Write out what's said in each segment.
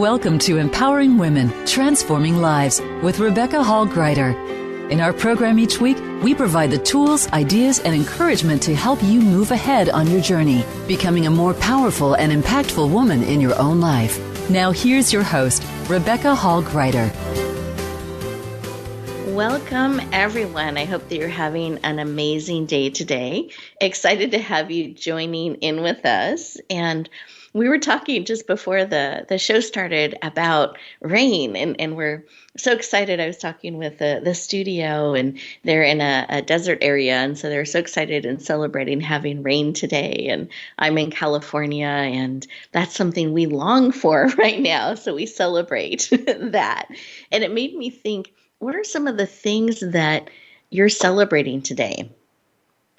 Welcome to Empowering Women, Transforming Lives with Rebecca Hall-Greider. In our program each week, we provide the tools, ideas, and encouragement to help you move ahead on your journey, becoming a more powerful and impactful woman in your own life. Now here's your host, Rebecca Hall-Greider. Welcome, everyone. I hope that you're having an amazing day today. Excited to have you joining in with us. And we were talking just before the show started about rain, and we're so excited. I was talking with the studio, and they're in a desert area, and so they're so excited and celebrating having rain today. And I'm in California, and that's something we long for right now, so we celebrate that. And it made me think, what are some of the things that you're celebrating today?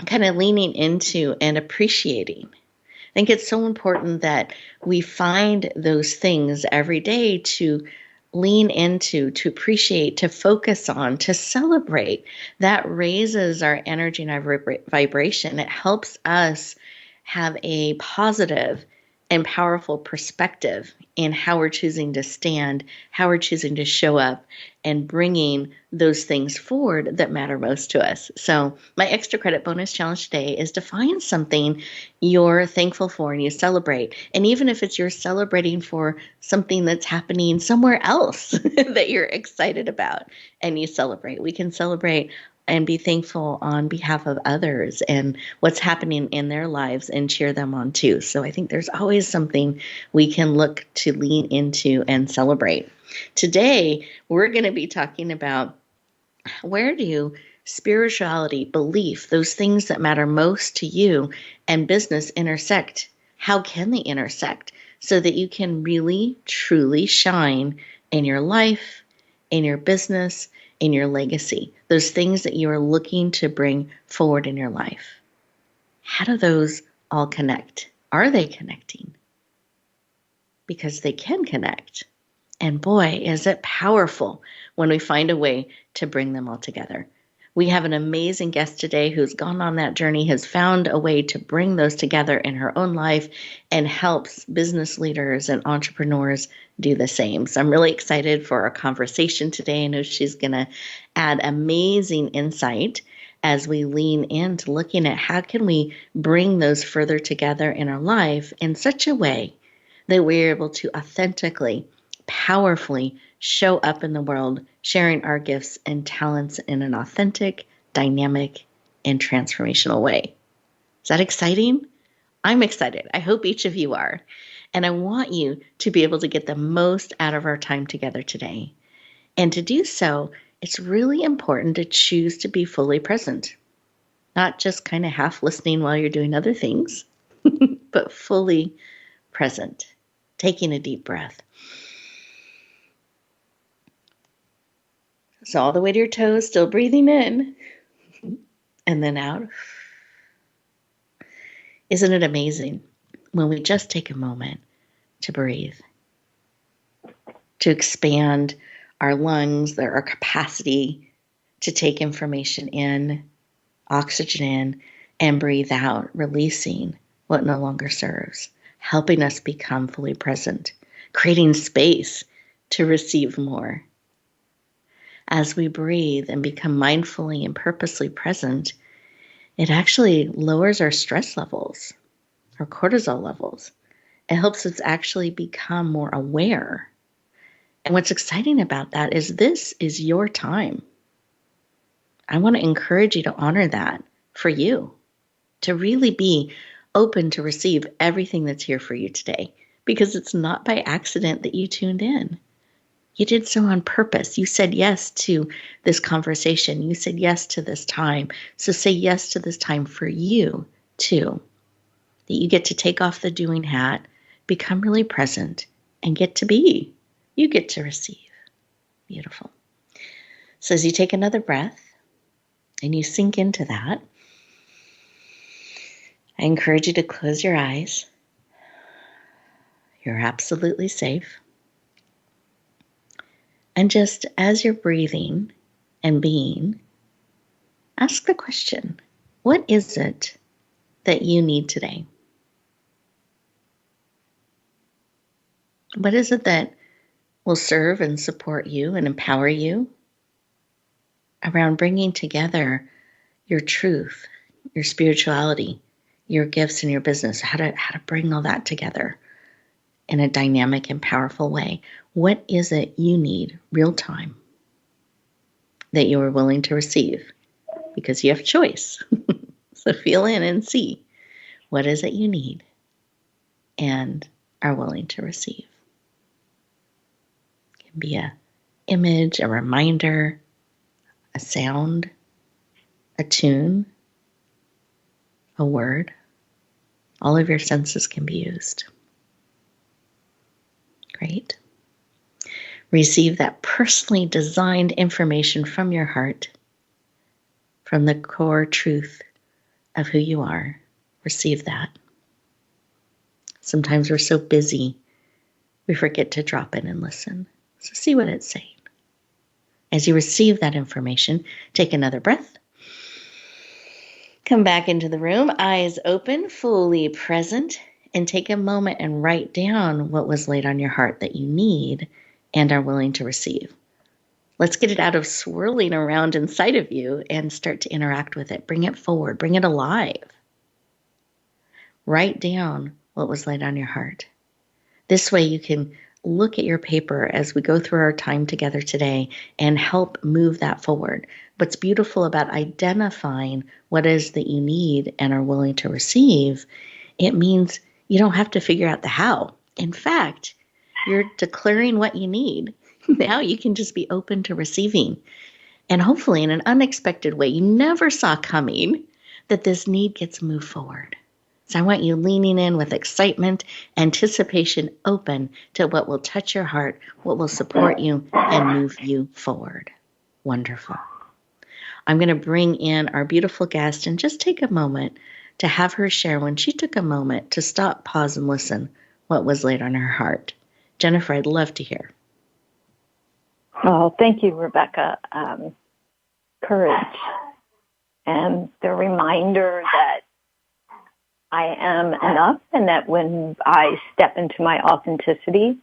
Kind of leaning into and appreciating. I think it's so important that we find those things every day to lean into, to appreciate, to focus on, to celebrate. That raises our energy and our vibration. It helps us have a positive and powerful perspective in how we're choosing to stand, how we're choosing to show up, and bringing those things forward that matter most to us. So my extra credit bonus challenge today is to find something you're thankful for and you celebrate. And even if it's you're celebrating for something that's happening somewhere else that you're excited about and you celebrate, we can celebrate and be thankful on behalf of others and what's happening in their lives and cheer them on too. So I think there's always something we can look to lean into and celebrate. Today, we're going to be talking about where do spirituality, belief, those things that matter most to you and business intersect? How can they intersect so that you can really, truly shine in your life, in your business, in your legacy, those things that you are looking to bring forward in your life? How do those all connect? Are they connecting? Because they can connect. And boy, is it powerful when we find a way to bring them all together. We have an amazing guest today who's gone on that journey, has found a way to bring those together in her own life and helps business leaders and entrepreneurs do the same. So I'm really excited for our conversation today. I know she's going to add amazing insight as we lean into looking at how can we bring those further together in our life in such a way that we're able to authentically, powerfully show up in the world, sharing our gifts and talents in an authentic, dynamic, and transformational way. Is that exciting? I'm excited. I hope each of you are. And I want you to be able to get the most out of our time together today. And to do so, it's really important to choose to be fully present, not just kind of half listening while you're doing other things, but fully present, taking a deep breath. So all the way to your toes, still breathing in and then out. Isn't it amazing when we just take a moment to breathe, to expand our lungs, our capacity to take information in, oxygen in, and breathe out, releasing what no longer serves, helping us become fully present, creating space to receive more. As we breathe and become mindfully and purposely present, it actually lowers our stress levels, our cortisol levels. It helps us actually become more aware. And what's exciting about that is this is your time. I want to encourage you to honor that for you, to really be open to receive everything that's here for you today, because it's not by accident that you tuned in. You did so on purpose. You said yes to this conversation. You said yes to this time. So say yes to this time for you too. That you get to take off the doing hat, become really present, and get to be. You get to receive. Beautiful. So as you take another breath and you sink into that, I encourage you to close your eyes. You're absolutely safe. And just as you're breathing and being, ask the question, what is it that you need today? What is it that will serve and support you and empower you around bringing together your truth, your spirituality, your gifts, and your business, how to bring all that together in a dynamic and powerful way. What is it you need real time that you are willing to receive? Because you have choice. So feel in and see what is it you need and are willing to receive. It can be an image, a reminder, a sound, a tune, a word. All of your senses can be used. Great. Receive that personally designed information from your heart, from the core truth of who you are. Receive that. Sometimes we're so busy, we forget to drop in and listen. So see what it's saying. As you receive that information, take another breath. Come back into the room, eyes open, fully present, and take a moment and write down what was laid on your heart that you need and are willing to receive. Let's get it out of swirling around inside of you and start to interact with it. Bring it forward. Bring it alive. Write down what was laid on your heart. This way you can look at your paper as we go through our time together today and help move that forward. What's beautiful about identifying what is that you need and are willing to receive, it means you don't have to figure out the how. In fact, you're declaring what you need. Now you can just be open to receiving. And hopefully in an unexpected way you never saw coming, that this need gets moved forward. So I want you leaning in with excitement, anticipation, open to what will touch your heart, what will support you and move you forward. Wonderful. I'm going to bring in our beautiful guest and just take a moment to have her share when she took a moment to stop, pause, and listen what was laid on her heart. Jennifer, I'd love to hear. Oh, thank you, Rebecca. Courage and the reminder that I am enough and that when I step into my authenticity,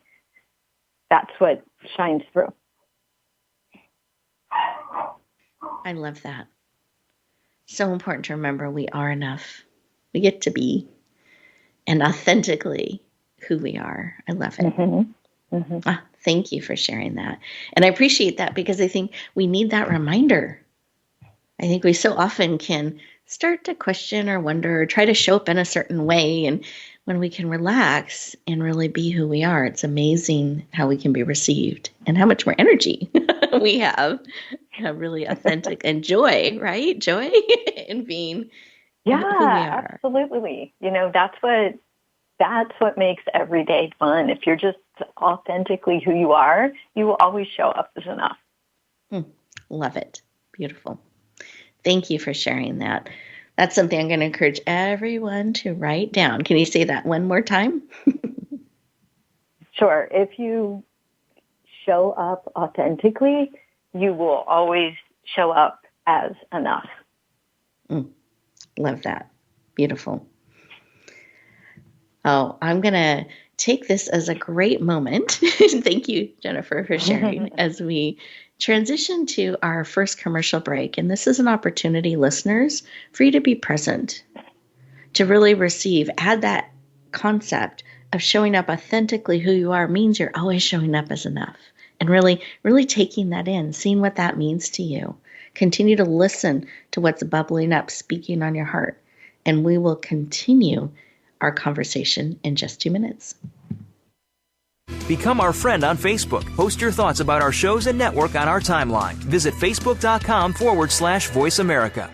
that's what shines through. I love that. So important to remember we are enough. We get to be and authentically who we are. I love it. Mm-hmm. Mm-hmm. Thank you for sharing that. And I appreciate that because I think we need that reminder. I think we so often can start to question or wonder or try to show up in a certain way. And when we can relax and really be who we are, it's amazing how we can be received and how much more energy we have. Really authentic and joy, right? Joy in being who we are. Absolutely. You know, that's what makes every day fun. If you're just authentically who you are, you will always show up as enough. Love it. Beautiful. Thank you for sharing that. That's something I'm going to encourage everyone to write down. Can you say that one more time? Sure. If you show up authentically, you will always show up as enough. Love that. Beautiful. Oh, I'm going to take this as a great moment. Thank you, Jennifer, for sharing as we transition to our first commercial break. And this is an opportunity, listeners, for you to be present, to really receive, add that concept of showing up authentically who you are means you're always showing up as enough. And really, really taking that in, seeing what that means to you. Continue to listen to what's bubbling up, speaking on your heart. And we will continue our conversation in just 2 minutes. Become our friend on Facebook. Post your thoughts about our shows and network on our timeline. Visit Facebook.com/Voice America.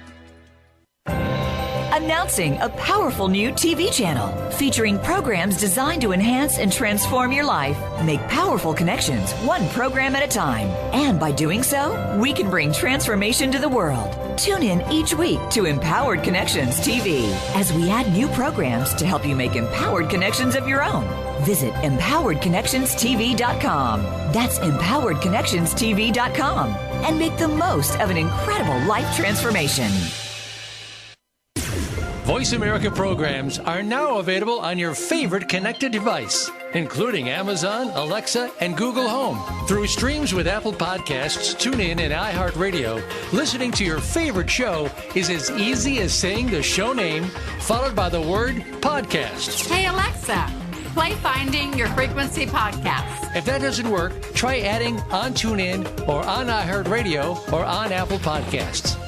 Announcing a powerful new TV channel featuring programs designed to enhance and transform your life. Make powerful connections, one program at a time. And by doing so, we can bring transformation to the world. Tune in each week to Empowered Connections TV as we add new programs to help you make empowered connections of your own. Visit empoweredconnectionstv.com. That's empoweredconnectionstv.com. And make the most of an incredible life transformation. Voice America programs are now available on your favorite connected device, including Amazon, Alexa, and Google Home. Through streams with Apple Podcasts, TuneIn, and iHeartRadio, listening to your favorite show is as easy as saying the show name followed by the word podcast. Hey, Alexa, play Finding Your Frequency podcast. If that doesn't work, try adding on TuneIn or on iHeartRadio or on Apple Podcasts.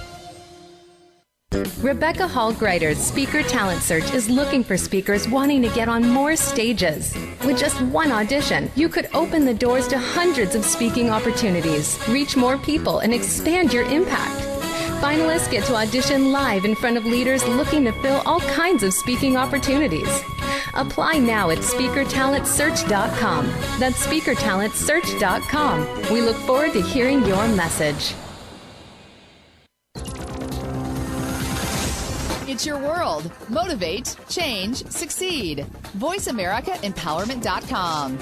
Rebecca Hall-Greider's Speaker Talent Search is looking for speakers wanting to get on more stages. With just one audition, you could open the doors to hundreds of speaking opportunities, reach more people, and expand your impact. Finalists get to audition live in front of leaders looking to fill all kinds of speaking opportunities. Apply now at SpeakerTalentSearch.com. That's SpeakerTalentSearch.com. We look forward to hearing your message. It's your world. Motivate, change, succeed. VoiceAmericaEmpowerment.com.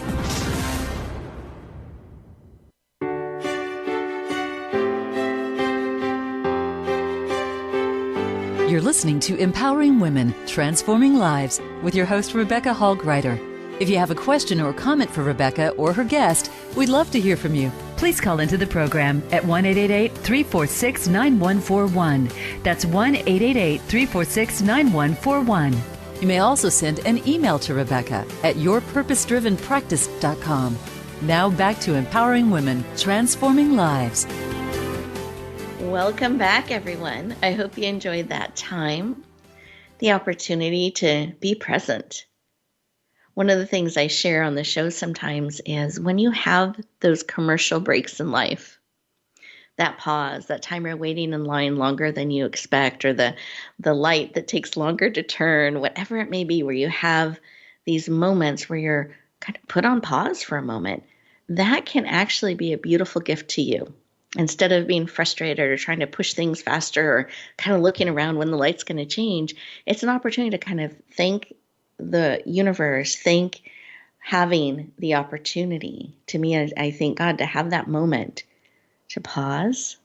You're listening to Empowering Women, Transforming Lives with your host, Rebecca Hall-Greider. If you have a question or comment for Rebecca or her guest, we'd love to hear from you. Please call into the program at 1-888-346-9141. That's 1-888-346-9141. You may also send an email to Rebecca at yourpurposedrivenpractice.com. Now back to Empowering Women, Transforming Lives. Welcome back, everyone. I hope you enjoyed that time, the opportunity to be present. One of the things I share on the show sometimes is when you have those commercial breaks in life, that pause, that time you're waiting in line longer than you expect, or the light that takes longer to turn, whatever it may be, where you have these moments where you're kind of put on pause for a moment, that can actually be a beautiful gift to you. Instead of being frustrated or trying to push things faster or kind of looking around when the light's going to change, it's an opportunity to kind of thank the universe, thank having the opportunity. To me, I thank God to have that moment to pause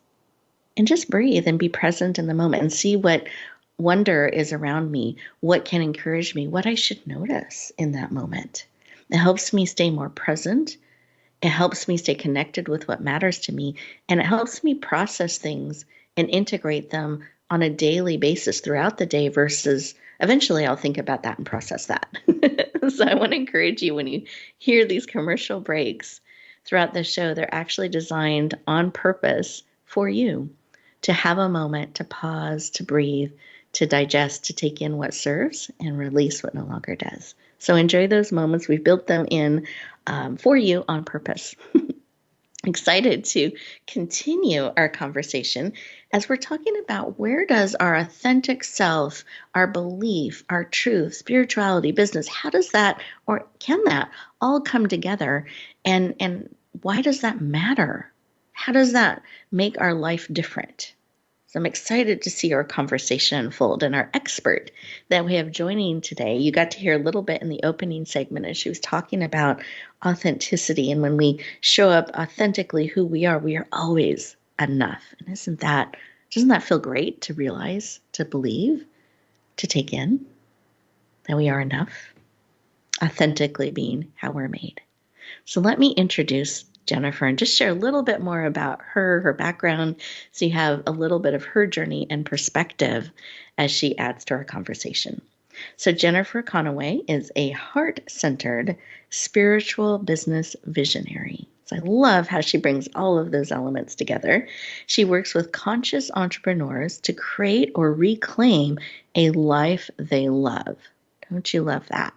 and just breathe and be present in the moment and see what wonder is around me, what can encourage me, what I should notice in that moment. It helps me stay more present. It helps me stay connected with what matters to me, and it helps me process things and integrate them on a daily basis throughout the day versus eventually I'll think about that and process that. So I want to encourage you, when you hear these commercial breaks throughout the show, they're actually designed on purpose for you to have a moment to pause, to breathe, to digest, to take in what serves and release what no longer does. So enjoy those moments. We've built them in for you on purpose. Excited to continue our conversation as we're talking about where does our authentic self, our belief, our truth, spirituality, business, how does that, or can that all come together? And why does that matter? How does that make our life different? So I'm excited to see our conversation unfold, and our expert that we have joining today. You got to hear a little bit in the opening segment as she was talking about authenticity. And when we show up authentically who we are always enough. And doesn't that feel great to realize, to believe, to take in that we are enough? Authentically being how we're made. So let me introduce Jennifer and just share a little bit more about her background, so you have a little bit of her journey and perspective as she adds to our conversation. So Jennifer Conaway is a heart-centered spiritual business visionary. So I love how she brings all of those elements together. She works with conscious entrepreneurs to create or reclaim a life they love. Don't you love that?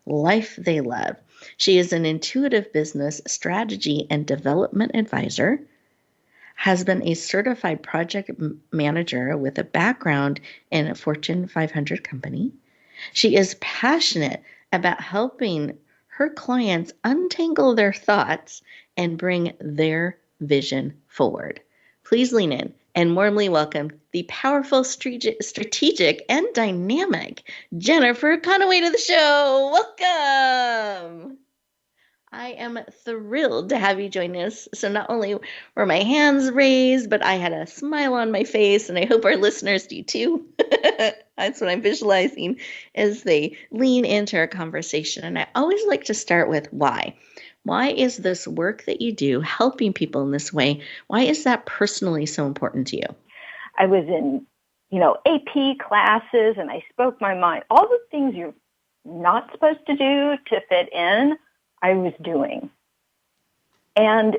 Life they love. She is an intuitive business strategy and development advisor, has been a certified project manager with a background in a Fortune 500 company. She is passionate about helping her clients untangle their thoughts and bring their vision forward. Please lean in and warmly welcome the powerful, strategic, and dynamic Jennifer Conaway to the show. Welcome. I am thrilled to have you join us. So not only were my hands raised, but I had a smile on my face, and I hope our listeners do too. That's what I'm visualizing as they lean into our conversation. And I always like to start with why. Why is this work that you do helping people in this way? Why is that personally so important to you? I was in, AP classes, and I spoke my mind. All the things you're not supposed to do to fit in, I was doing. And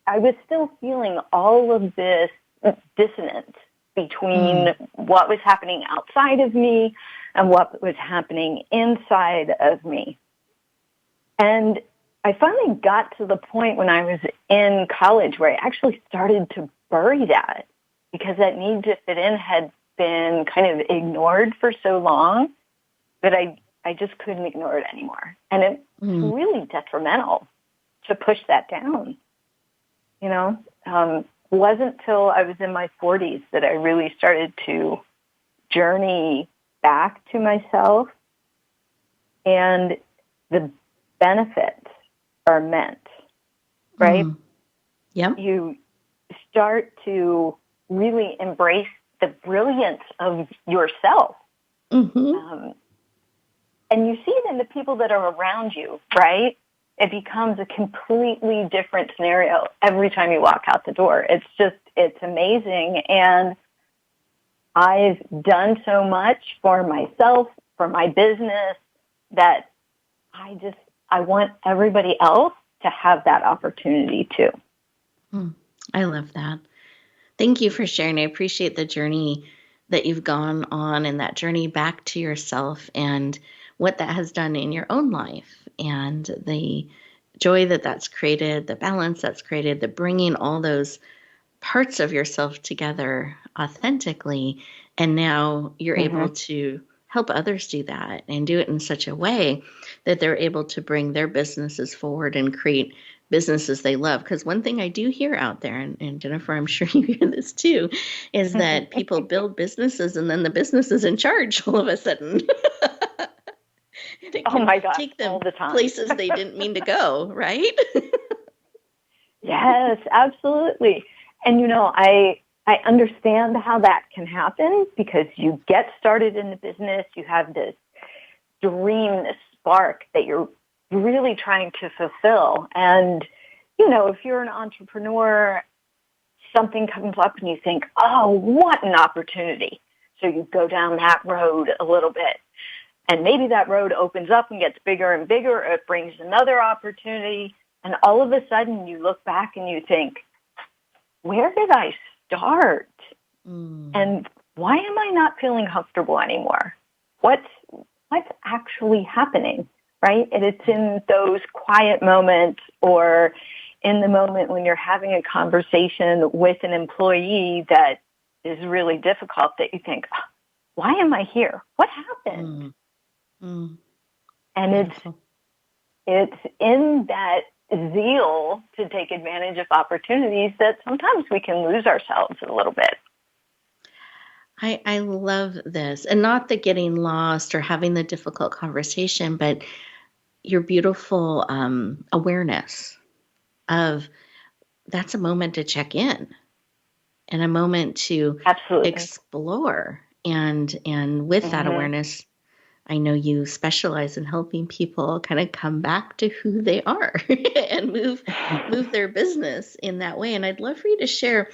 I was still feeling all of this dissonance between what was happening outside of me and what was happening inside of me. And I finally got to the point when I was in college where I actually started to bury that, because that need to fit in had been kind of ignored for so long that I just couldn't ignore it anymore. And it's really detrimental to push that down. Wasn't till I was in my 40s that I really started to journey back to myself, and the benefits are meant, right? Yep. You start to really embrace the brilliance of yourself. And you see it in the people that are around you, right? It becomes a completely different scenario every time you walk out the door. It's amazing. And I've done so much for myself, for my business, that I want everybody else to have that opportunity too. I love that. Thank you for sharing. I appreciate the journey that you've gone on, and that journey back to yourself, and what that has done in your own life, and the joy that that's created, the balance that's created, the bringing all those parts of yourself together authentically. And now you're able to help others do that, and do it in such a way that they're able to bring their businesses forward and create businesses they love. Because one thing I do hear out there, and Jennifer, I'm sure you hear this too, is that people build businesses and then the business is in charge all of a sudden. Oh my gosh, take them all the time. places they didn't mean to go, right? Yes, absolutely. And I understand how that can happen, because you get started in the business, you have this dream, this spark that you're really trying to fulfill. And, if you're an entrepreneur, something comes up and you think, oh, what an opportunity. So you go down that road a little bit. And maybe that road opens up and gets bigger and bigger. Or it brings another opportunity. And all of a sudden you look back and you think, where did I start? And why am I not feeling comfortable anymore? What's actually happening, right? And it's in those quiet moments, or in the moment when you're having a conversation with an employee that is really difficult, that you think, why am I here? What happened? And it's in that zeal to take advantage of opportunities that sometimes we can lose ourselves a little bit. I love this. And not the getting lost or having the difficult conversation, but your beautiful awareness of that's a moment to check in, and a moment to explore. And with that awareness, I know you specialize in helping people kind of come back to who they are and move their business in that way. And I'd love for you to share,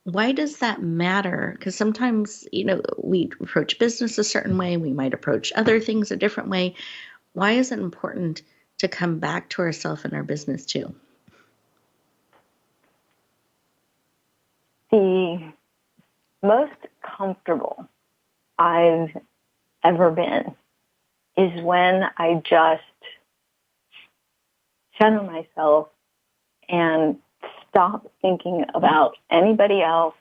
why does that matter? Because sometimes, we approach business a certain way. We might approach other things a different way. Why is it important to come back to ourselves in our business too? The most comfortable I've ever been is when I just center myself and stop thinking about anybody else,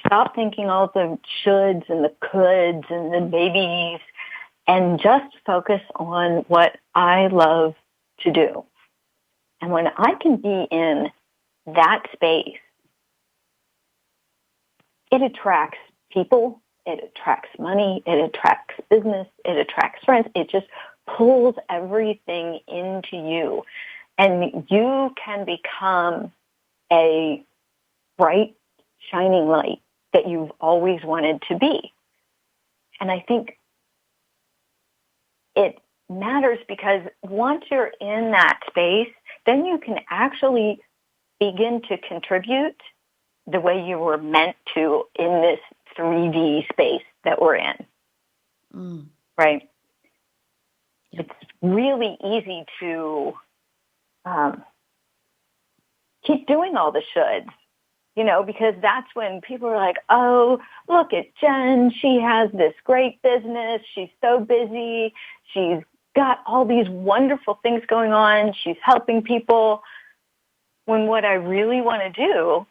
stop thinking all the shoulds and the coulds and the maybes, and just focus on what I love to do. And when I can be in that space, it attracts people, it attracts money, it attracts business, it attracts friends. It just pulls everything into you, and you can become a bright, shining light that you've always wanted to be. And I think it matters because once you're in that space, then you can actually begin to contribute the way you were meant to in this 3D space that we're in. Right? Yep. It's really easy to keep doing all the shoulds, because that's when people are like, oh, look at Jen. She has this great business. She's so busy. She's got all these wonderful things going on. She's helping people. When what I really want to do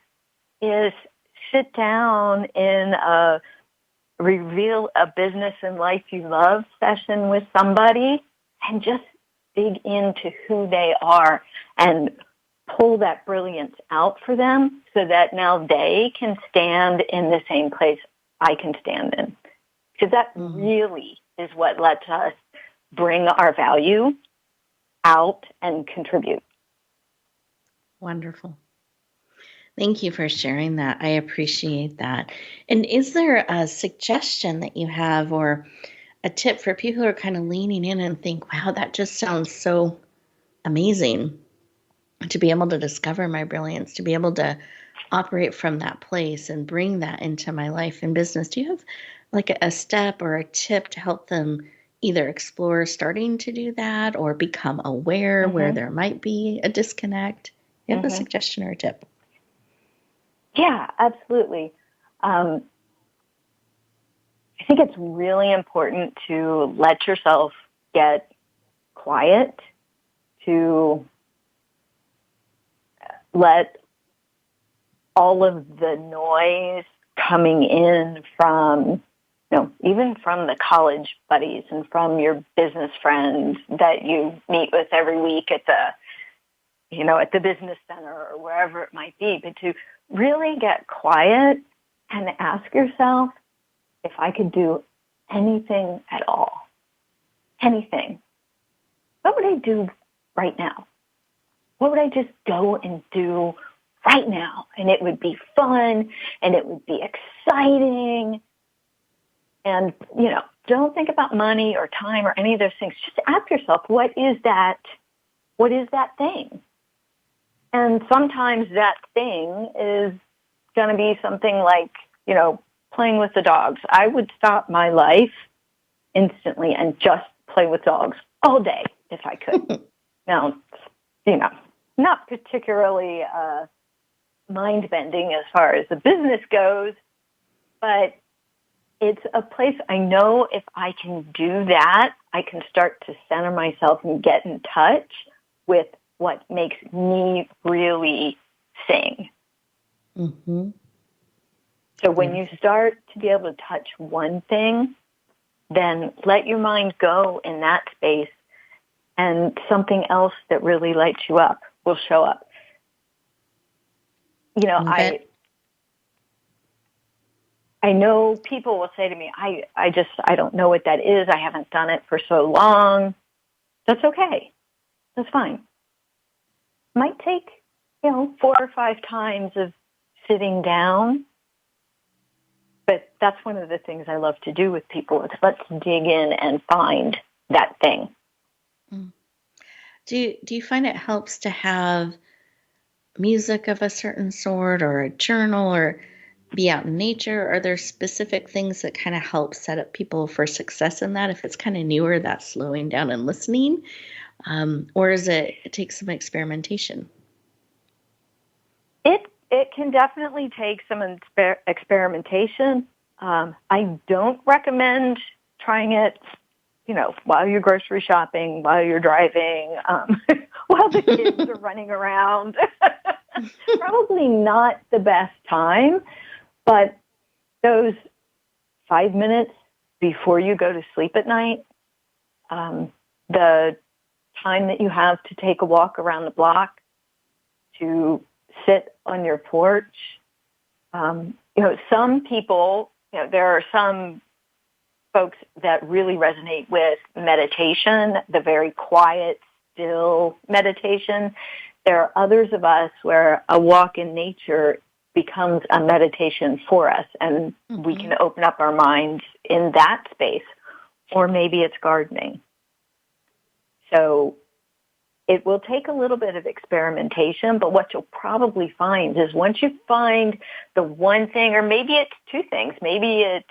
is sit down in a reveal a business and life you love session with somebody and just dig into who they are and pull that brilliance out for them so that now they can stand in the same place I can stand in. Because that really is what lets us bring our value out and contribute. Wonderful. Thank you for sharing that. I appreciate that. And is there a suggestion that you have or a tip for people who are kind of leaning in and think, wow, that just sounds so amazing to be able to discover my brilliance, to be able to operate from that place and bring that into my life and business? Do you have like a step or a tip to help them either explore starting to do that or become aware where there might be a disconnect? Do you have a suggestion or a tip? Yeah, absolutely. I think it's really important to let yourself get quiet, to let all of the noise coming in from, even from the college buddies and from your business friends that you meet with every week at the business center or wherever it might be, but to really get quiet and ask yourself, if I could do anything at all, anything, what would I do right now? What would I just go and do right now? And it would be fun and it would be exciting. And, don't think about money or time or any of those things. Just ask yourself, what is that thing? And sometimes that thing is going to be something like, playing with the dogs. I would stop my life instantly and just play with dogs all day if I could. Now, not particularly mind-bending as far as the business goes, but it's a place I know if I can do that, I can start to center myself and get in touch with what makes me really sing. So when you start to be able to touch one thing, then let your mind go in that space and something else that really lights you up will show up. I know people will say to me, I don't know what that is. I haven't done it for so long. That's okay. That's fine. Might take, 4 or 5 times of sitting down. But that's one of the things I love to do with people is let's dig in and find that thing. Do you find it helps to have music of a certain sort or a journal or be out in nature? Are there specific things that kind of help set up people for success in that? If it's kind of newer, that's slowing down and listening, or is it takes some experimentation? It can definitely take some experimentation. I don't recommend trying it, while you're grocery shopping, while you're driving, while the kids are running around. Probably not the best time, but those 5 minutes before you go to sleep at night, the time that you have to take a walk around the block, to sit on your porch. Some people, there are some folks that really resonate with meditation, the very quiet, still meditation. There are others of us where a walk in nature becomes a meditation for us, and we can open up our minds in that space. Or maybe it's gardening. So it will take a little bit of experimentation, but what you'll probably find is once you find the one thing, or maybe it's two things, maybe it's,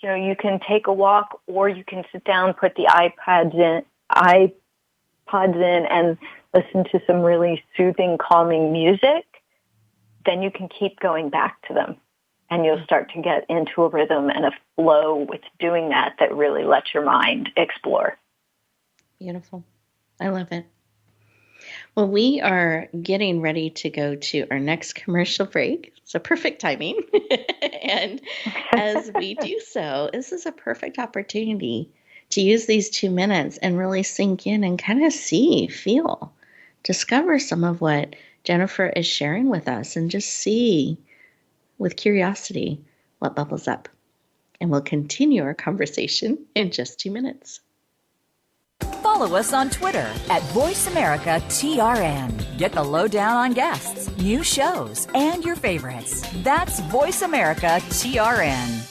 you can take a walk, or you can sit down, put the iPods in and listen to some really soothing, calming music, then you can keep going back to them. And you'll start to get into a rhythm and a flow with doing that really lets your mind explore. Beautiful. I love it. Well, we are getting ready to go to our next commercial break. So perfect timing. And as we do so, this is a perfect opportunity to use these 2 minutes and really sink in and kind of see, feel, discover some of what Jennifer is sharing with us, and just see with curiosity what bubbles up. And we'll continue our conversation in just 2 minutes. Follow us on Twitter at VoiceAmericaTRN. Get the lowdown on guests, new shows, and your favorites. That's VoiceAmericaTRN.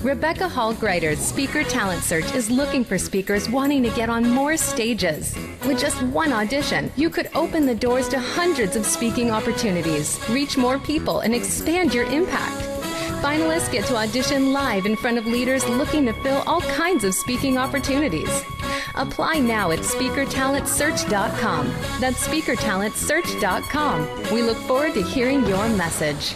Rebecca Hall Greider's Speaker Talent Search is looking for speakers wanting to get on more stages. With just one audition, you could open the doors to hundreds of speaking opportunities, reach more people, and expand your impact. Finalists get to audition live in front of leaders looking to fill all kinds of speaking opportunities. Apply now at SpeakerTalentSearch.com. That's SpeakerTalentSearch.com. We look forward to hearing your message.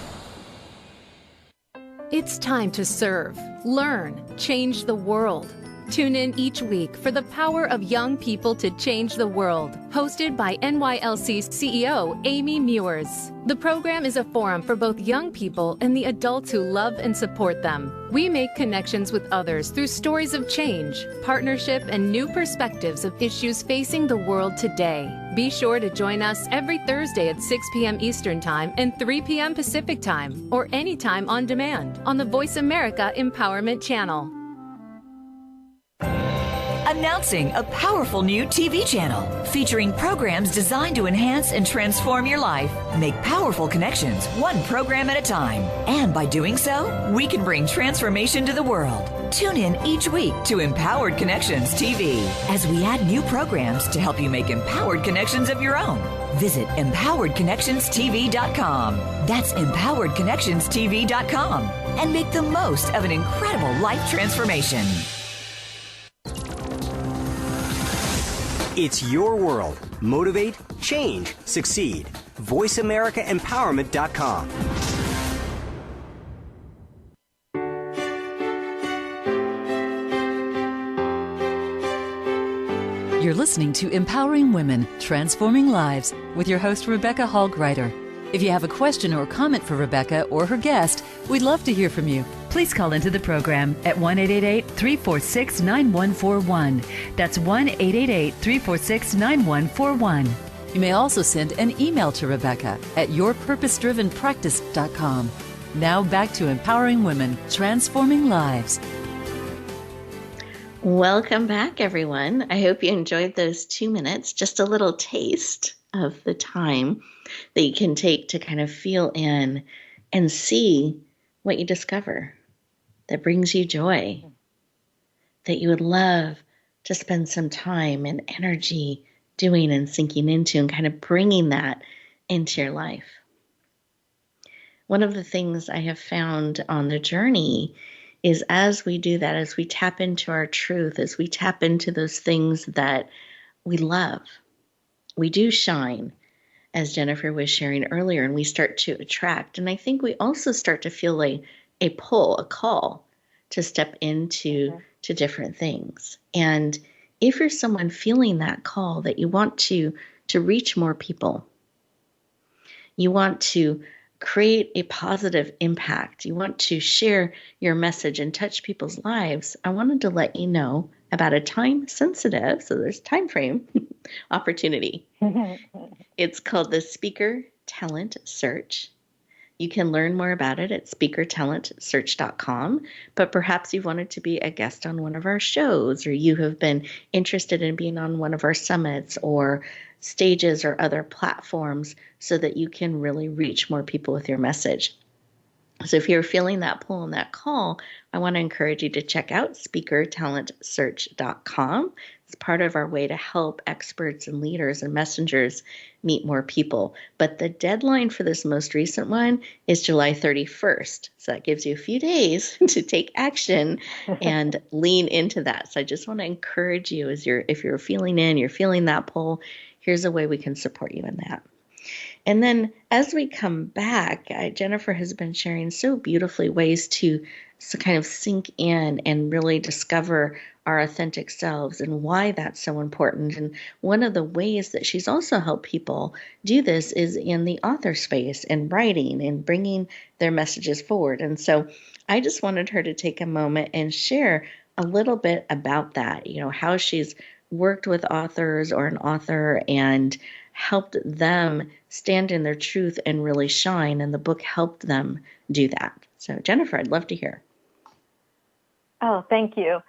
It's time to serve, learn, change the world. Tune in each week for The Power of Young People to Change the World, hosted by NYLC's CEO, Amy Mewers. The program is a forum for both young people and the adults who love and support them. We make connections with others through stories of change, partnership, and new perspectives of issues facing the world today. Be sure to join us every Thursday at 6 p.m. Eastern Time and 3 p.m. Pacific Time, or anytime on demand on the Voice America Empowerment Channel. Announcing a powerful new TV channel featuring programs designed to enhance and transform your life. Make powerful connections, one program at a time. And by doing so, we can bring transformation to the world. Tune in each week to Empowered Connections TV as we add new programs to help you make empowered connections of your own. Visit EmpoweredConnectionsTV.com. That's EmpoweredConnectionsTV.com. And make the most of an incredible life transformation. It's your world. Motivate, change, succeed. VoiceAmericaEmpowerment.com. You're listening to Empowering Women, Transforming Lives with your host, Rebecca Hall Greider. If you have a question or comment for Rebecca or her guest, we'd love to hear from you. Please call into the program at 1-888-346-9141. That's 1-888-346-9141. You may also send an email to Rebecca at yourpurposedrivenpractice.com. Now back to Empowering Women, Transforming Lives. Welcome back, everyone. I hope you enjoyed those 2 minutes, just a little taste of the time that you can take to kind of feel in and see what you discover that brings you joy, that you would love to spend some time and energy doing and sinking into, and kind of bringing that into your life. One of the things I have found on the journey is as we do that, as we tap into our truth, as we tap into those things that we love, we do shine, as Jennifer was sharing earlier, and we start to attract. And I think we also start to feel a pull, a call to step into to different things. And if you're someone feeling that call that you want to reach more people, you want to create a positive impact, you want to share your message and touch people's lives, I wanted to let you know about a time-sensitive, so there's time frame, opportunity. It's called the Speaker Talent Search. You can learn more about it at speakertalentsearch.com, but perhaps you've wanted to be a guest on one of our shows, or you have been interested in being on one of our summits or stages or other platforms so that you can really reach more people with your message. So if you're feeling that pull and that call, I want to encourage you to check out speakertalentsearch.com. It's part of our way to help experts and leaders and messengers meet more people. But the deadline for this most recent one is July 31st. So that gives you a few days to take action and lean into that. So I just want to encourage you if you're feeling that pull, here's a way we can support you in that. And then as we come back, Jennifer has been sharing so beautifully ways to kind of sink in and really discover our authentic selves and why that's so important. And one of the ways that she's also helped people do this is in the author space and writing and bringing their messages forward. And so I just wanted her to take a moment and share a little bit about that, how she's worked with authors or an author and helped them stand in their truth and really shine, and the book helped them do that. So Jennifer, I'd love to hear. Oh, thank you.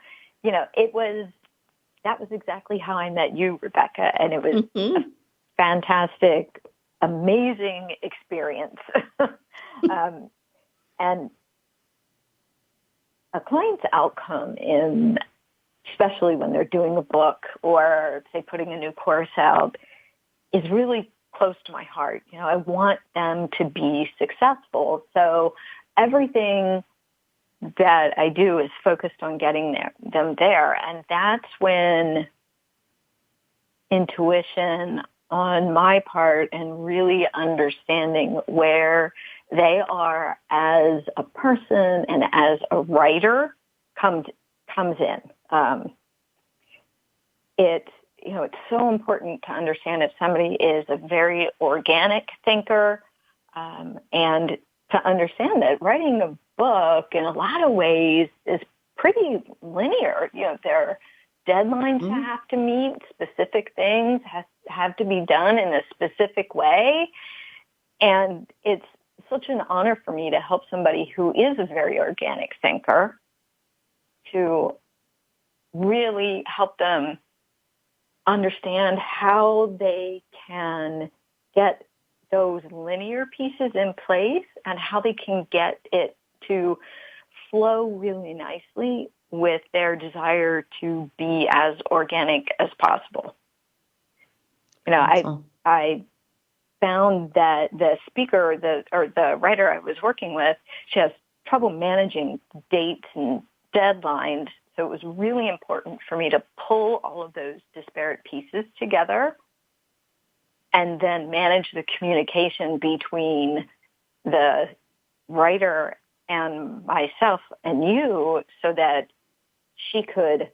That was exactly how I met you, Rebecca, and it was a fantastic, amazing experience. And a client's outcome especially when they're doing a book or, say, putting a new course out, is really close to my heart. I want them to be successful. So everything that I do is focused on getting them there. And that's when intuition on my part and really understanding where they are as a person and as a writer comes in. It's so important to understand if somebody is a very organic thinker, and to understand that writing a book in a lot of ways is pretty linear. There are deadlines to have to meet, specific things have to be done in a specific way. And it's such an honor for me to help somebody who is a very organic thinker to really help them understand how they can get those linear pieces in place and how they can get it to flow really nicely with their desire to be as organic as possible. I found that the speaker, the writer I was working with, she has trouble managing dates and deadlines. So it was really important for me to pull all of those disparate pieces together and then manage the communication between the writer and myself and you so that she could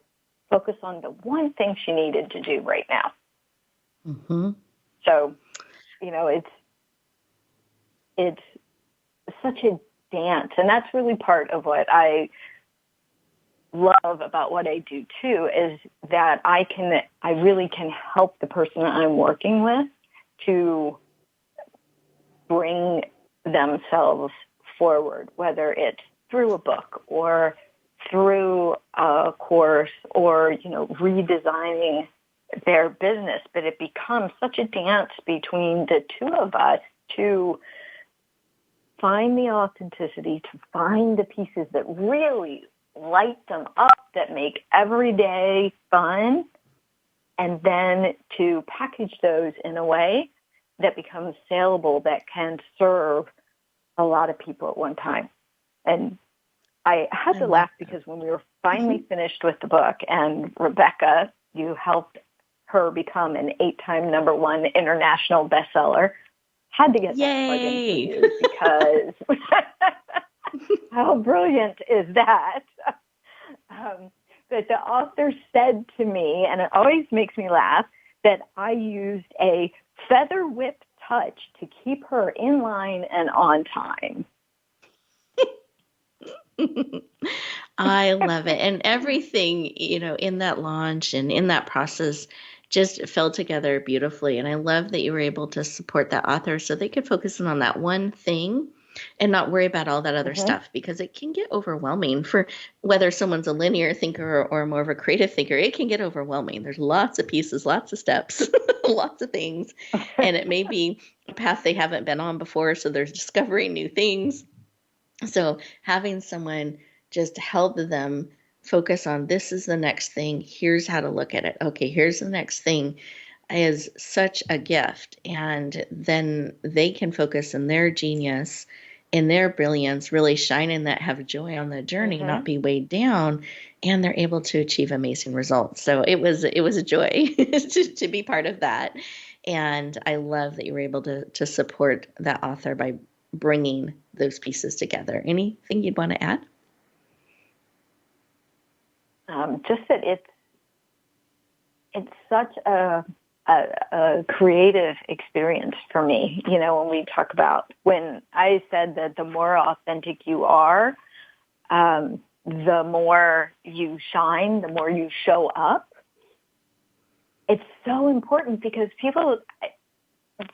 focus on the one thing she needed to do right now. Mm-hmm. So, it's such a dance, and that's really part of what I love about what I do too, is that I really can help the person I'm working with to bring themselves forward, whether it's through a book or through a course or, redesigning their business. But it becomes such a dance between the two of us to find the authenticity, to find the pieces that really light them up, that make every day fun, and then to package those in a way that becomes saleable, that can serve a lot of people at one time. And I had to laugh because when we were finally finished with the book, and Rebecca, you helped her become an 8-time #1 international bestseller, had to get that plug in for you because how brilliant is that? But the author said to me, and it always makes me laugh, that I used a feather whip touch to keep her in line and on time. I love it. And everything, in that launch and in that process just fell together beautifully. And I love that you were able to support that author so they could focus in on that one thing and not worry about all that other stuff, because it can get overwhelming for whether someone's a linear thinker or more of a creative thinker. It can get overwhelming. There's lots of pieces, lots of steps, lots of things, and it may be a path they haven't been on before, so they're discovering new things. So having someone just help them focus on, this is the next thing, here's how to look at it. Okay, here's the next thing, is such a gift. And then they can focus in their genius, in their brilliance, really shine in that, have joy on the journey, not be weighed down, and they're able to achieve amazing results. So it was a joy to be part of that. And I love that you were able to support that author by bringing those pieces together. Anything you'd want to add? Just that it's such a creative experience for me. You know, when I said that the more authentic you are, the more you shine, the more you show up. It's so important because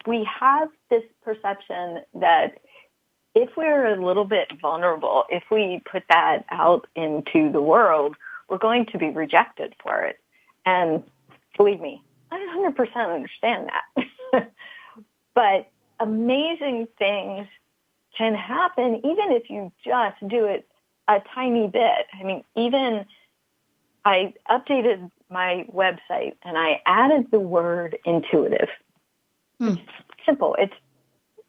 we have this perception that if we're a little bit vulnerable, if we put that out into the world, we're going to be rejected for it. And believe me, I 100% understand that. But amazing things can happen even if you just do it a tiny bit. I mean, even I updated my website and I added the word intuitive. It's simple. It's,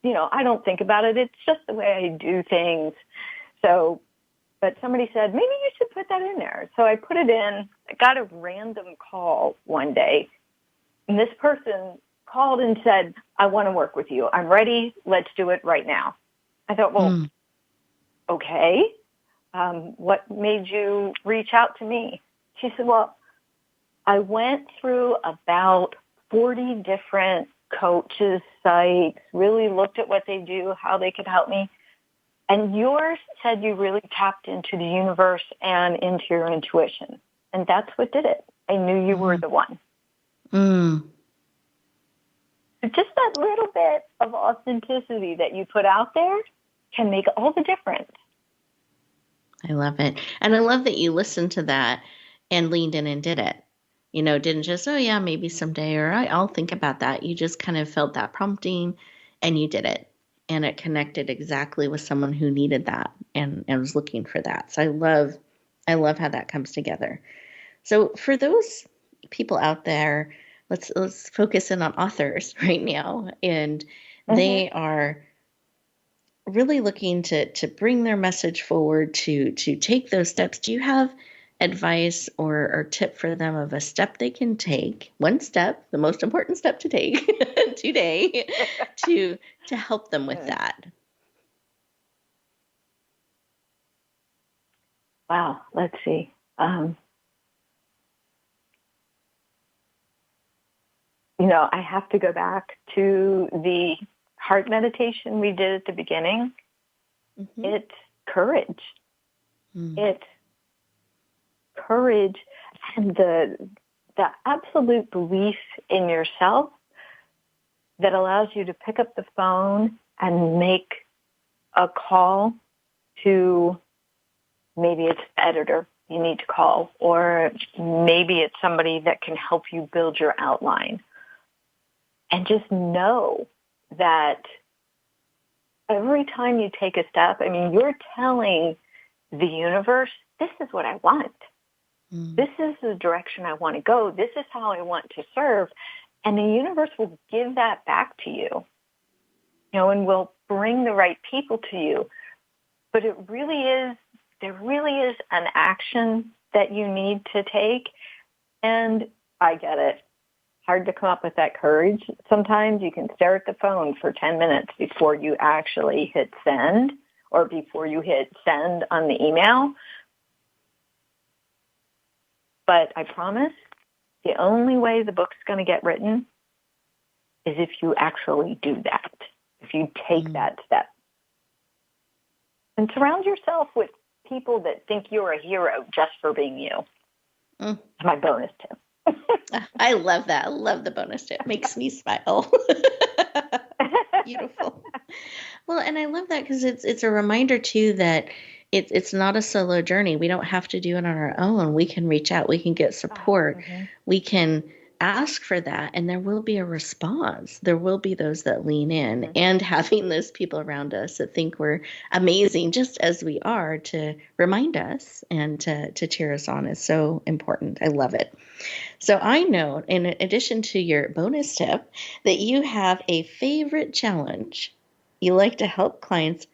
you know, I don't think about it. It's just the way I do things. So, but somebody said, maybe you should put that in there. So I put it in. I got a random call one day. And this person called and said, I want to work with you. I'm ready. Let's do it right now. I thought, well, okay. What made you reach out to me? She said, well, I went through about 40 different coaches' sites, really looked at what they do, how they could help me. And yours said you really tapped into the universe and into your intuition. And that's what did it. I knew you were the one. So just that little bit of authenticity that you put out there can make all the difference. I love it. And I love that you listened to that and leaned in and did it. You know, didn't just, oh yeah, maybe someday, or I'll think about that. You just kind of felt that prompting and you did it. And it connected exactly with someone who needed that and was looking for that. So I love how that comes together. So for those people out there, let's focus in on authors right now. And they are really looking to bring their message forward, to take those steps. Do you have advice or tip for them of a step they can take, one step, the most important step to take today, to help them with that? Wow, let's see. You know, I have to go back to the heart meditation we did at the beginning. It's courage. It's courage and the absolute belief in yourself that allows you to pick up the phone and make a call to, maybe it's the editor you need to call, or maybe it's somebody that can help you build your outline. And just know that every time you take a step, I mean, you're telling the universe, this is what I want. This is the direction I want to go. This is how I want to serve. And the universe will give that back to you, you know, and will bring the right people to you. But there really is an action that you need to take. And I get it. Hard to come up with that courage. Sometimes you can stare at the phone for 10 minutes before you actually hit send, or before you hit send on the email. But I promise, the only way the book's going to get written is if you actually do that, if you take that step. And surround yourself with people that think you're a hero just for being you. It's my bonus tip. I love that. I love the bonus tip. Makes me smile. Beautiful. Well, and I love that because it's a reminder too that it's not a solo journey. We don't have to do it on our own. We can reach out. We can get support. We can ask for that, and there will be a response. There will be those that lean in, and having those people around us that think we're amazing, just as we are, to remind us and to cheer us on is so important. I love it. So I know, in addition to your bonus tip, that you have a favorite challenge you like to help clients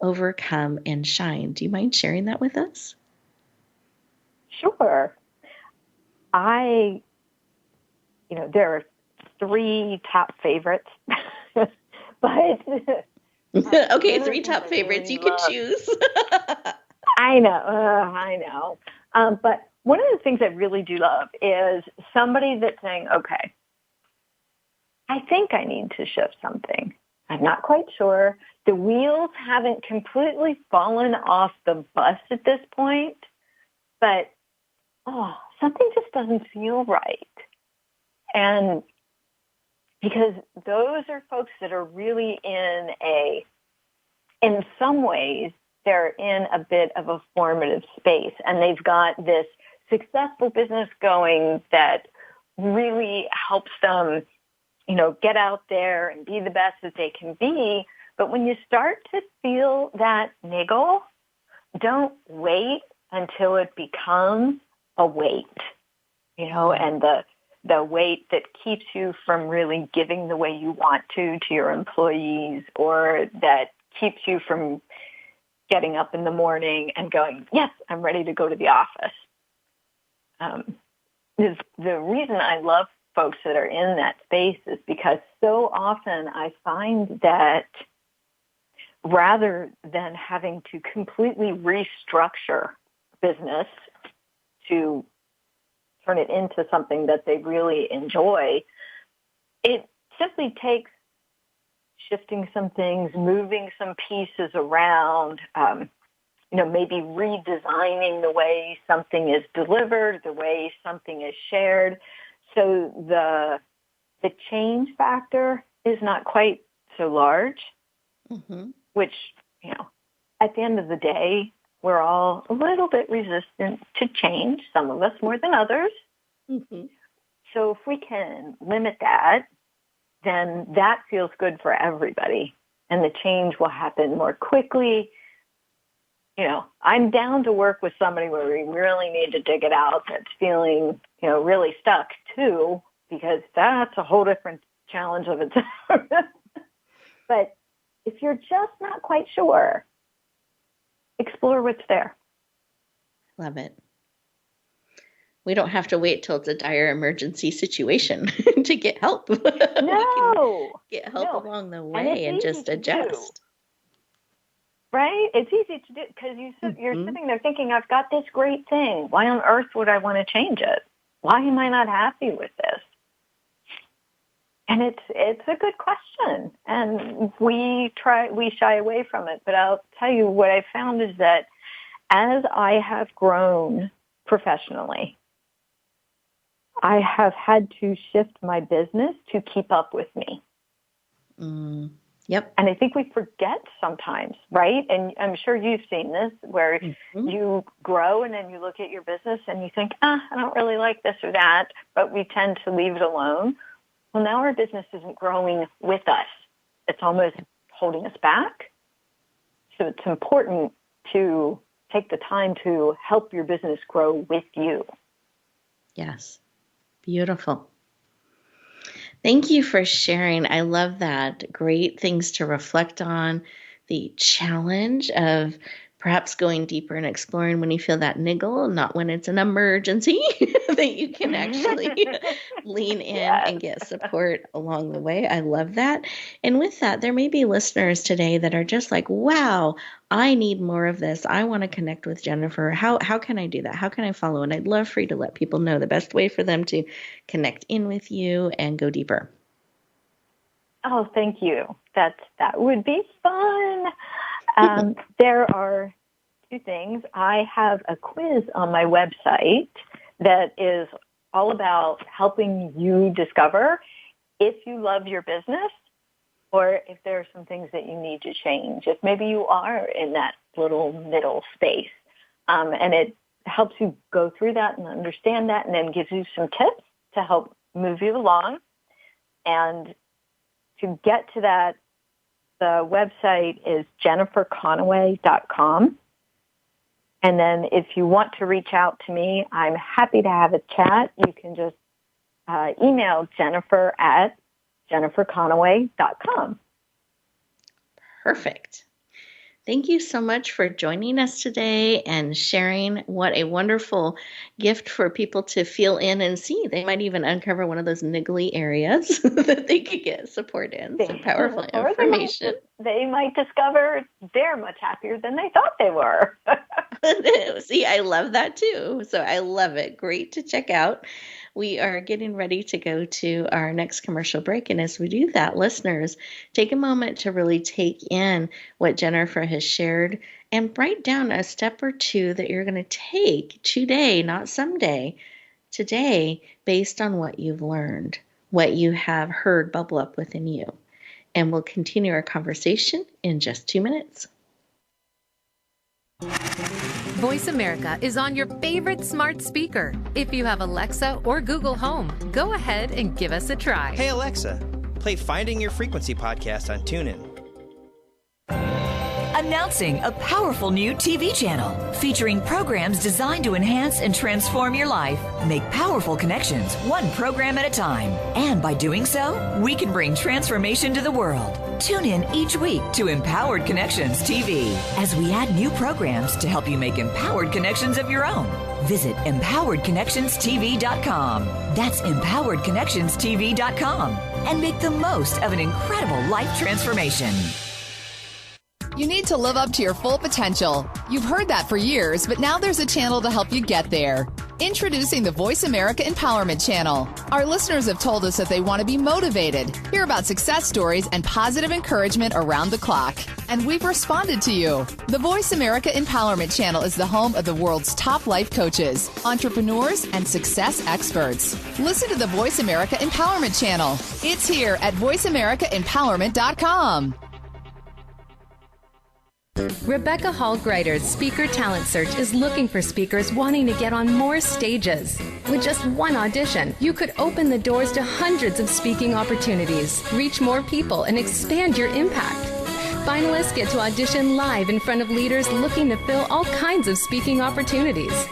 overcome and shine. Do you mind sharing that with us? Sure. There are 3 top favorites, but okay, 3 top favorites. You can choose. I know. But one of the things I really do love is somebody that's saying, okay, I think I need to shift something. I'm not quite sure. The wheels haven't completely fallen off the bus at this point, but something just doesn't feel right. And because those are folks that are really in some ways, they're in a bit of a formative space, and they've got this successful business going that really helps them, get out there and be the best that they can be. But when you start to feel that niggle, don't wait until it becomes a weight, and the weight that keeps you from really giving the way you want to your employees, or that keeps you from getting up in the morning and going, yes, I'm ready to go to the office. The reason I love folks that are in that space is because so often I find that rather than having to completely restructure business to turn it into something that they really enjoy, it simply takes shifting some things, moving some pieces around, maybe redesigning the way something is delivered, the way something is shared. So the change factor is not quite so large, which, at the end of the day, we're all a little bit resistant to change, some of us more than others. So if we can limit that, then that feels good for everybody, and the change will happen more quickly. I'm down to work with somebody where we really need to dig it out that's feeling, really stuck too, because that's a whole different challenge of its own. But if you're just not quite sure, explore what's there. Love it. We don't have to wait till it's a dire emergency situation to get help. No. We can get help along the way and just adjust. Right? It's easy to do because you're sitting there thinking, I've got this great thing. Why on earth would I want to change it? Why am I not happy with this? And it's a good question. And we shy away from it. But I'll tell you what I found is that as I have grown professionally, I have had to shift my business to keep up with me. Yep. And I think we forget sometimes, right? And I'm sure you've seen this, where you grow and then you look at your business and you think, I don't really like this or that, but we tend to leave it alone. Well, now our business isn't growing with us. It's almost holding us back. So it's important to take the time to help your business grow with you. Yes. Beautiful. Thank you for sharing. I love that. Great things to reflect on. The challenge of perhaps going deeper and exploring when you feel that niggle, not when it's an emergency, that you can actually lean in and get support along the way. I love that. And with that, there may be listeners today that are just like, wow, I need more of this. I want to connect with Jennifer. How can I do that? How can I follow? And I'd love for you to let people know the best way for them to connect in with you and go deeper. Oh, thank you. That would be fun. There are 2 things. I have a quiz on my website that is all about helping you discover if you love your business or if there are some things that you need to change, if maybe you are in that little middle space. And it helps you go through that and understand that, and then gives you some tips to help move you along. And to get to that, the website is jenniferconaway.com. And then if you want to reach out to me, I'm happy to have a chat. You can just email Jennifer at jenniferconaway.com. Perfect. Thank you so much for joining us today and sharing what a wonderful gift for people to feel in and see. They might even uncover one of those niggly areas that they could get support in. So powerful information. They might discover they're much happier than they thought they were. See, I love that too. So I love it. Great to check out. We are getting ready to go to our next commercial break. And as we do that, listeners, take a moment to really take in what Jennifer has shared and write down a step or two that you're going to take today, not someday, today, based on what you've learned, what you have heard bubble up within you. And we'll continue our conversation in just 2 minutes. Voice America is on your favorite smart speaker. If you have Alexa or Google Home, go ahead and give us a try. Hey Alexa, play Finding Your Frequency podcast on TuneIn. Announcing a powerful new TV channel featuring programs designed to enhance and transform your life. Make powerful connections, one program at a time. And by doing so, we can bring transformation to the world. Tune in each week to Empowered Connections TV as we add new programs to help you make empowered connections of your own. Visit empoweredconnectionstv.com. That's empoweredconnectionstv.com. And make the most of an incredible life transformation. You need to live up to your full potential. You've heard that for years, but now there's a channel to help you get there. Introducing the Voice America Empowerment Channel. Our listeners have told us that they want to be motivated, hear about success stories, and positive encouragement around the clock. And we've responded to you. The Voice America Empowerment Channel is the home of the world's top life coaches, entrepreneurs, and success experts. Listen to the Voice America Empowerment Channel. It's here at voiceamericaempowerment.com. Rebecca Hall Greider's Speaker Talent Search is looking for speakers wanting to get on more stages. With just one audition, you could open the doors to hundreds of speaking opportunities, reach more people, and expand your impact. Finalists get to audition live in front of leaders looking to fill all kinds of speaking opportunities.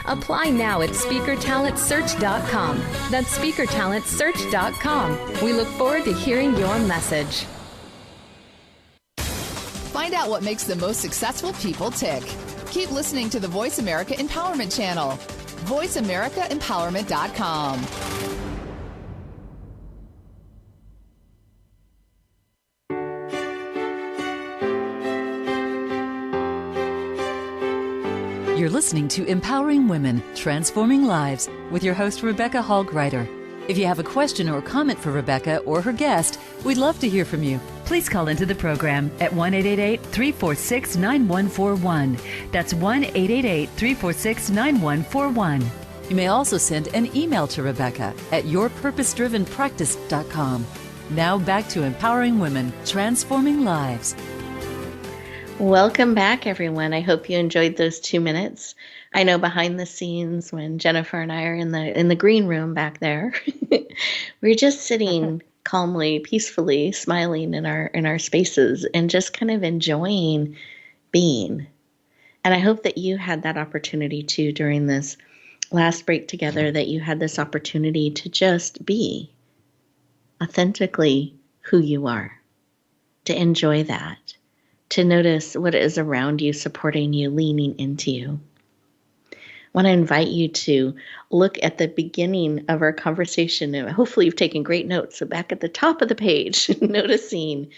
Apply now at speakertalentsearch.com. That's speakertalentsearch.com. We look forward to hearing your message. Find out what makes the most successful people tick. Keep listening to the Voice America Empowerment Channel. voiceamericaempowerment.com. You're listening to Empowering Women, Transforming Lives with your host, Rebecca Hall Greider. If you have a question or comment for Rebecca or her guest, we'd love to hear from you. Please call into the program at 1-888-346-9141. That's 1-888-346-9141. You may also send an email to Rebecca at yourpurposedrivenpractice.com. Now back to Empowering Women, Transforming Lives. Welcome back, everyone. I hope you enjoyed those 2 minutes. I know behind the scenes when Jennifer and I are in the green room back there, we're just sitting calmly, peacefully, smiling in our spaces and just kind of enjoying being. And I hope that you had that opportunity too during this last break together, that you had this opportunity to just be authentically who you are, to enjoy that, to notice what is around you, supporting you, leaning into you. I want to invite you to look at the beginning of our conversation, and hopefully you've taken great notes. So back at the top of the page, noticing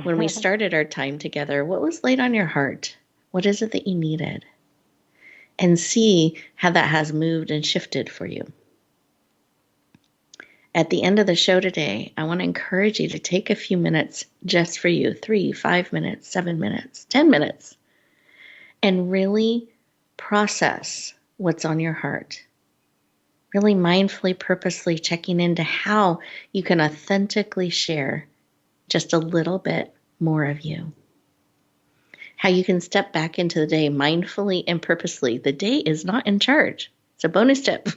when we started our time together, what was laid on your heart? What is it that you needed? And see how that has moved and shifted for you. At the end of the show today, I want to encourage you to take a few minutes just for you, 3, 5 minutes, 7 minutes, 10 minutes, and really process what's on your heart. Really mindfully, purposely checking into how you can authentically share just a little bit more of you. How you can step back into the day mindfully and purposely. The day is not in charge. It's a bonus tip.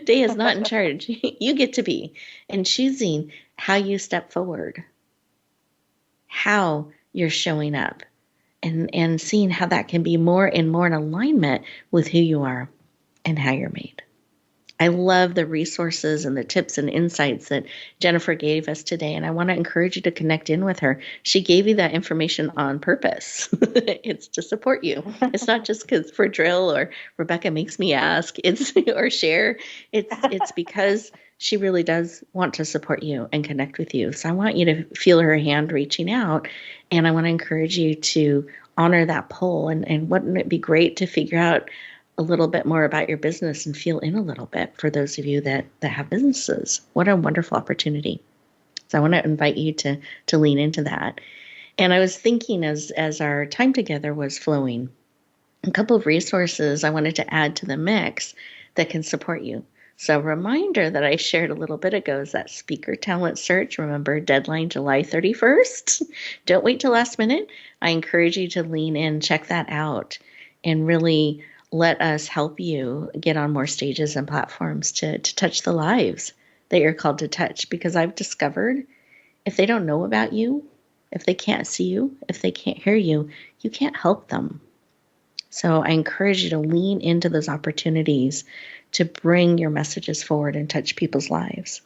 Day is not in charge. You get to be. And choosing how you step forward, how you're showing up, and seeing how that can be more and more in alignment with who you are and how you're made. I love the resources and the tips and insights that Jennifer gave us today, and I want to encourage you to connect in with her. She gave you that information on purpose. It's to support you. It's not just because for drill or Rebecca makes me ask, it's or share. It's because she really does want to support you and connect with you. So I want you to feel her hand reaching out, and I want to encourage you to honor that pull. And wouldn't it be great to figure out a little bit more about your business and feel in a little bit for those of you that have businesses? What a wonderful opportunity. So I want to invite you to lean into that. And I was thinking as our time together was flowing, a couple of resources I wanted to add to the mix that can support you. So a reminder that I shared a little bit ago is that speaker talent search. Remember, deadline July 31st. Don't wait till last minute. I encourage you to lean in, check that out, and really let us help you get on more stages and platforms to touch the lives that you're called to touch. Because I've discovered if they don't know about you, if they can't see you, if they can't hear you, you can't help them. So I encourage you to lean into those opportunities to bring your messages forward and touch people's lives.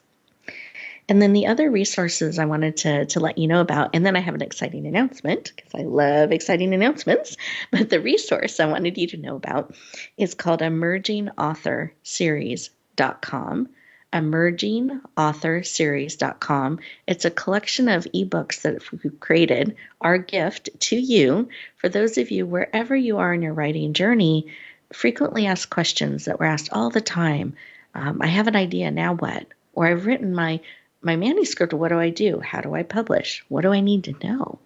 And then the other resources I wanted to let you know about, and then I have an exciting announcement because I love exciting announcements, but the resource I wanted you to know about is called emergingauthorseries.com. emergingauthorseries.com. It's a collection of ebooks that we've created, our gift to you, for those of you wherever you are in your writing journey, frequently asked questions that were asked all the time. I have an idea, now what? Or I've written my manuscript, what do I do? How do I publish? What do I need to know?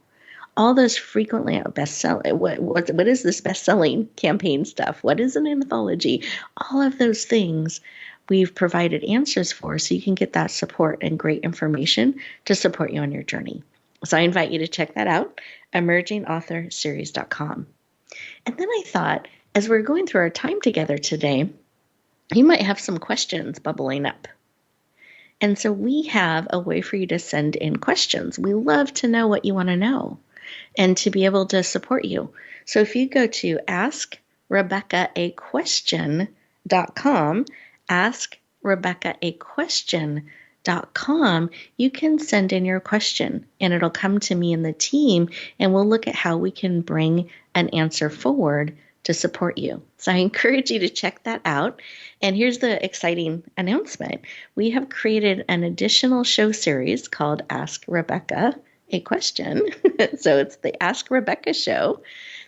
All those frequently best-selling, what is this best-selling campaign stuff? What is an anthology? All of those things we've provided answers for so you can get that support and great information to support you on your journey. So I invite you to check that out, emergingauthorseries.com. And then I thought, as we're going through our time together today, you might have some questions bubbling up. And so we have a way for you to send in questions. We love to know what you want to know and to be able to support you. So if you go to askrebeccaaquestion.com, askrebeccaaquestion.com, you can send in your question and it'll come to me and the team, and we'll look at how we can bring an answer forward to support you. So I encourage you to check that out. And here's the exciting announcement. We have created an additional show series called Ask Rebecca a Question. So it's the Ask Rebecca show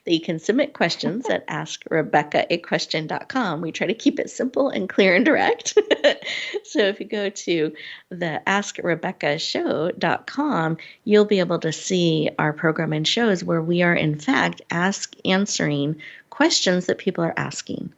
that you can submit questions at askrebeccaaquestion.com. We try to keep it simple and clear and direct. So if you go to the askrebeccashow.com, you'll be able to see our program and shows where we are in fact answering questions that people are asking.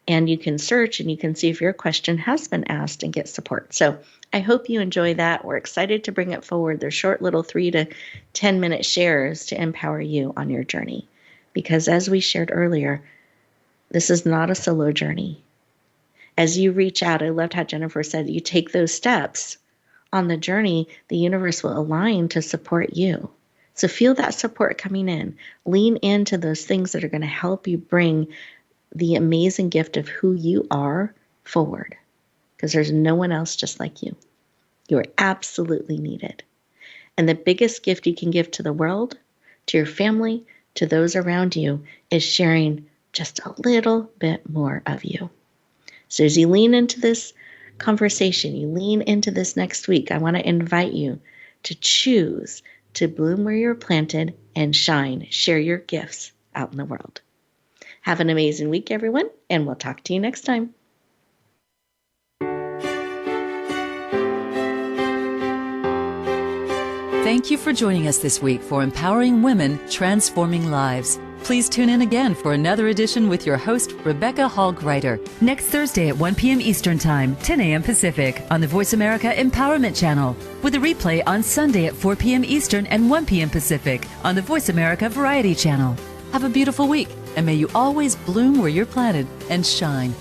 And you can search and you can see if your question has been asked and get support. So I hope you enjoy that. We're excited to bring it forward. They're short little 3 to 10 minute shares to empower you on your journey. Because as we shared earlier, this is not a solo journey. As you reach out, I loved how Jennifer said, you take those steps on the journey, the universe will align to support you. So feel that support coming in. Lean into those things that are going to help you bring the amazing gift of who you are forward. Because there's no one else just like you. You are absolutely needed. And the biggest gift you can give to the world, to your family, to those around you, is sharing just a little bit more of you. So as you lean into this conversation, you lean into this next week, I want to invite you to choose to bloom where you're planted and shine. Share your gifts out in the world. Have an amazing week, everyone, and we'll talk to you next time. Thank you for joining us this week for Empowering Women, Transforming Lives. Please tune in again for another edition with your host, Rebecca Hall-Gruyter, next Thursday at 1 p.m. Eastern Time, 10 a.m. Pacific, on the Voice America Empowerment Channel, with a replay on Sunday at 4 p.m. Eastern and 1 p.m. Pacific on the Voice America Variety Channel. Have a beautiful week, and may you always bloom where you're planted and shine.